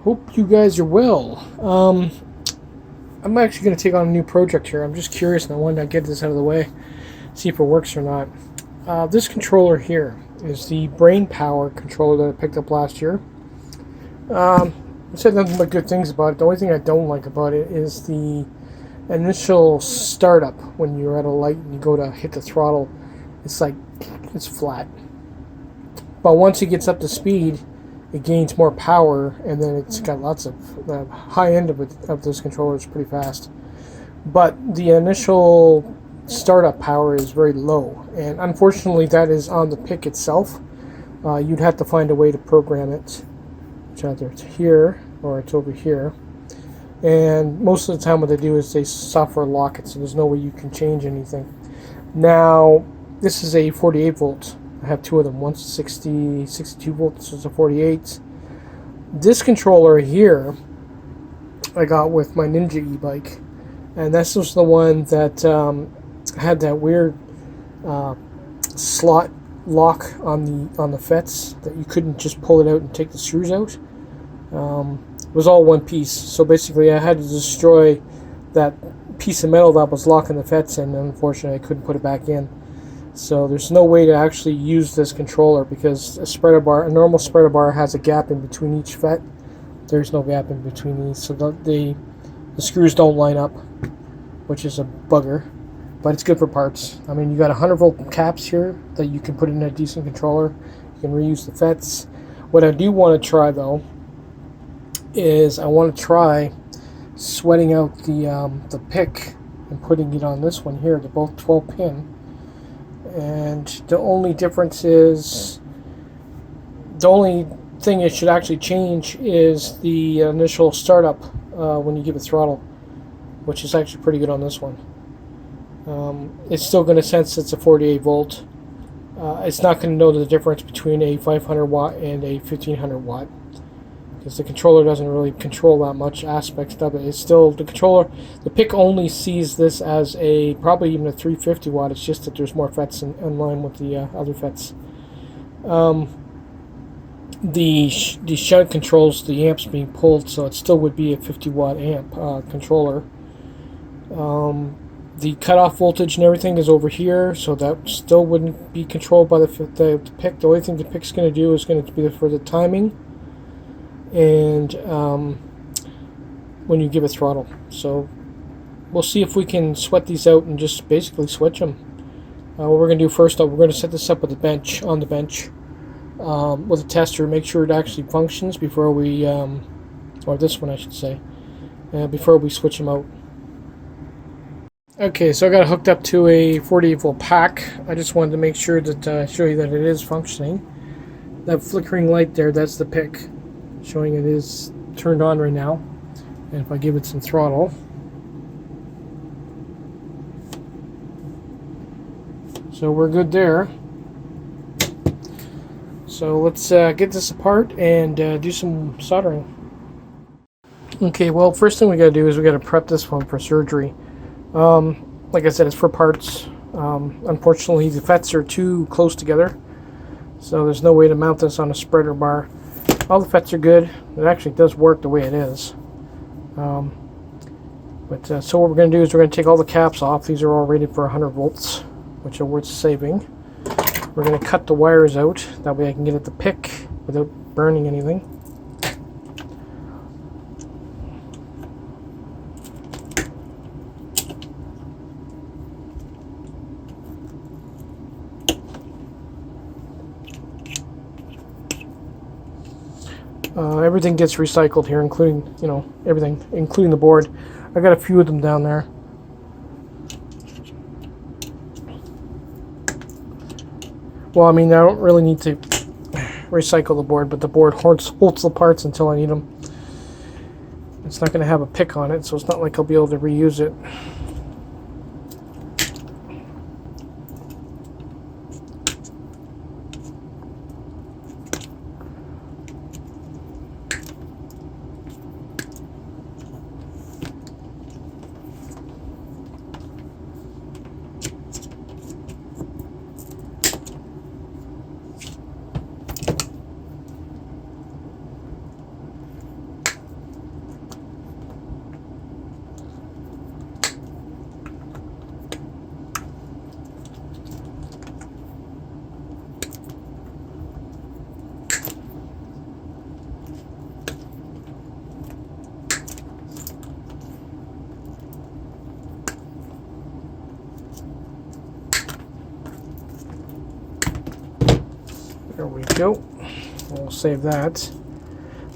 Hope you guys are well. I'm actually going to take on a new project here. I'm just curious and I wanted to get this out of the way, see if it works or not. This controller here is the brain power controller that I picked up last year. I said nothing but good things about it. The only thing I don't like about it is the initial startup when you're at a light and you go to hit the throttle. It's flat. But once it gets up to speed, it gains more power, and then it's got lots of the high end of this controller is pretty fast. But the initial startup power is very low, and unfortunately that is on the pick itself. You'd have to find a way to program it. It's either it's here or it's over here. And most of the time what they do is they software lock it, so there's no way you can change anything. Now, this is a 48 volt. I have two of them. One's 62 volts, it's a 48. This controller here I got with my Ninja e-bike, and this was the one that had that weird slot lock on the FETs that you couldn't just pull it out and take the screws out. It was all one piece, so basically I had to destroy that piece of metal that was locking the FETs, and unfortunately I couldn't put it back in. So there's no way to actually use this controller because a normal spreader bar has a gap in between each FET. There's no gap in between these, so the screws don't line up, which is a bugger, but it's good for parts. I mean, you got 100 volt caps here that you can put in a decent controller. You can reuse the FETs. What I do want to try though is I want to try sweating out the pick and putting it on this one here. They're both 12 pin. And the only difference is, the only thing it should actually change is the initial startup when you give it throttle, which is actually pretty good on this one. It's still going to sense it's a 48 volt. It's not going to know the difference between a 500 watt and a 1500 watt because the controller doesn't really control that much aspects of it. It's still the controller. The pick only sees this as probably even a 350 watt. It's just that there's more FETs in line with the other FETs. The shunt controls the amps being pulled, so it still would be a 50 watt amp controller. The cutoff voltage and everything is over here, so that still wouldn't be controlled by the pick. The only thing the pick's going to do is going to be for the timing and when you give it throttle. So we'll see if we can sweat these out and just basically switch them. What we're going to do first, we're going to set this up with on the bench with a tester, make sure it actually functions before we, or this one I should say, before we switch them out. Okay, so I got it hooked up to a 48 volt pack. I just wanted to make sure that show you that it is functioning. That flickering light there, that's the pick, showing it is turned on right now. And if I give it some throttle, so we're good there. So let's get this apart and do some soldering. Okay, well, first thing we gotta do is we gotta prep this one for surgery. Like I said, it's for parts. Unfortunately, the FETs are too close together, so there's no way to mount this on a spreader bar. All the FETs are good. It actually does work the way it is. So what we're going to do is we're going to take all the caps off. These are all rated for 100 volts, which are worth saving. We're going to cut the wires out. That way I can get at the pick without burning anything. Everything gets recycled here, including, everything, including the board. I got a few of them down there. Well, I mean, I don't really need to recycle the board, but the board holds the parts until I need them. It's not going to have a pick on it, so it's not like I'll be able to reuse it. There we go. We'll save that.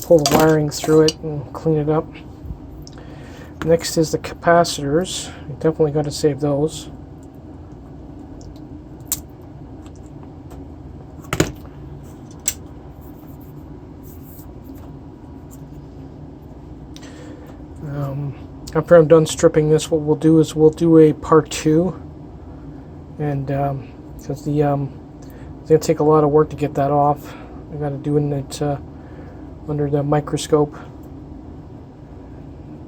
Pull the wiring through it and clean it up. Next is the capacitors. You definitely got to save those. After I'm done stripping this, what we'll do is we'll do a part 2, and because it's gonna take a lot of work to get that off. I got to do it under the microscope.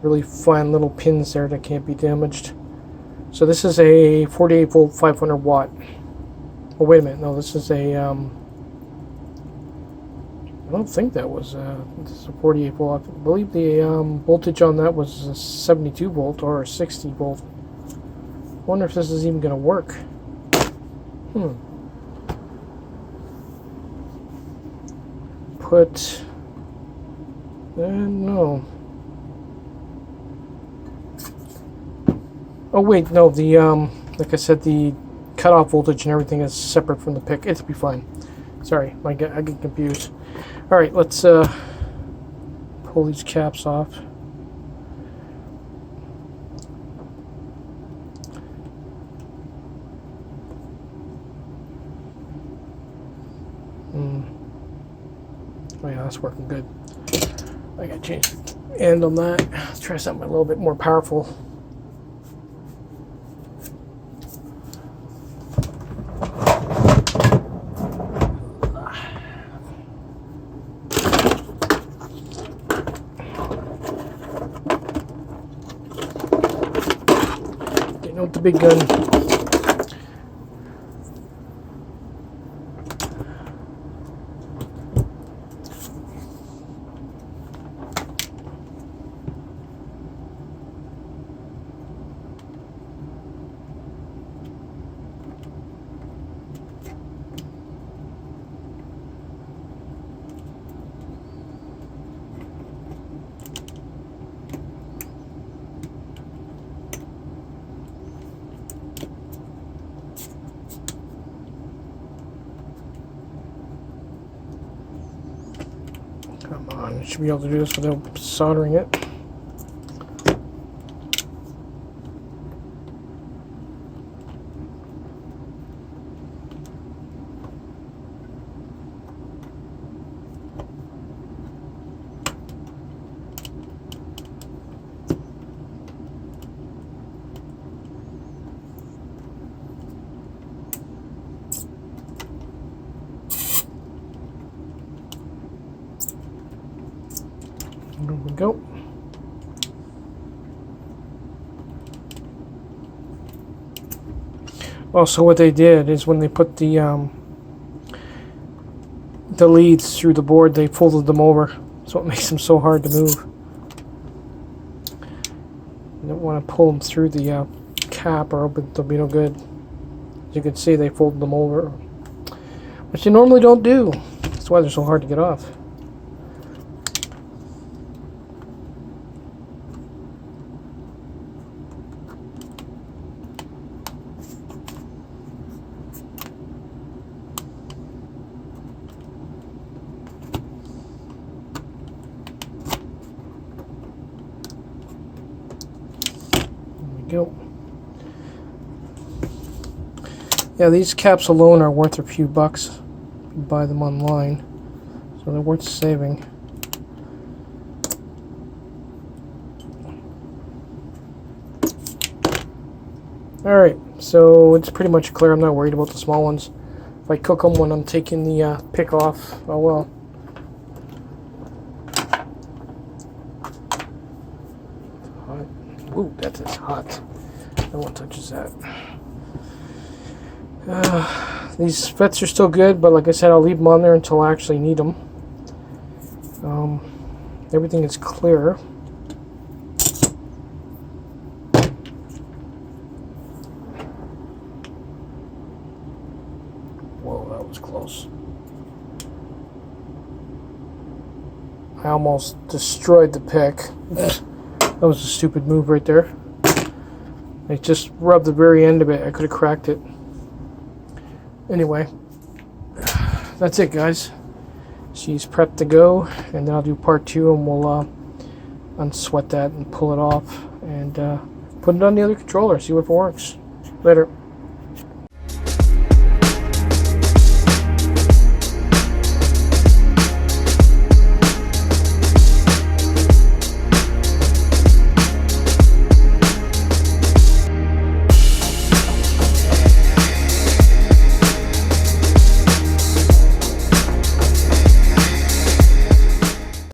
Really fine little pins there that can't be damaged. So this is a 48 volt 500 watt. Oh wait a minute, no, this is a I don't think that was this is a 48 volt. I believe the voltage on that was a 72 volt or a 60 volt. I wonder if this is even going to work. Put no. Oh wait, no. The like I said, the cutoff voltage and everything is separate from the PIC. It'll be fine. Sorry, I get confused. All right, let's pull these caps off. Oh yeah, that's working good. I gotta change the end on that. Let's try something a little bit more powerful. Getting out the big gun. Come on, I should be able to do this without soldering it. There we go. Also, what they did is when they put the leads through the board, they folded them over, so it makes them so hard to move. You don't want to pull them through the cap, or they'll be no good. As you can see, they folded them over, which you normally don't do. That's why they're so hard to get off. Go. Yeah, these caps alone are worth a few bucks. You can buy them online, so they're worth saving. Alright, so it's pretty much clear. I'm not worried about the small ones. If I cook them when I'm taking the PIC off, oh well. Ooh, that is hot. No one touches that. These FETs are still good, but like I said, I'll leave them on there until I actually need them. Everything is clear. Whoa, that was close. I almost destroyed the PIC. That was a stupid move right there. I just rubbed the very end of it. I could have cracked it. Anyway, that's it, guys. She's prepped to go, and then I'll do part 2, and we'll unsweat that and pull it off, and put it on the other controller, see if it works. Later.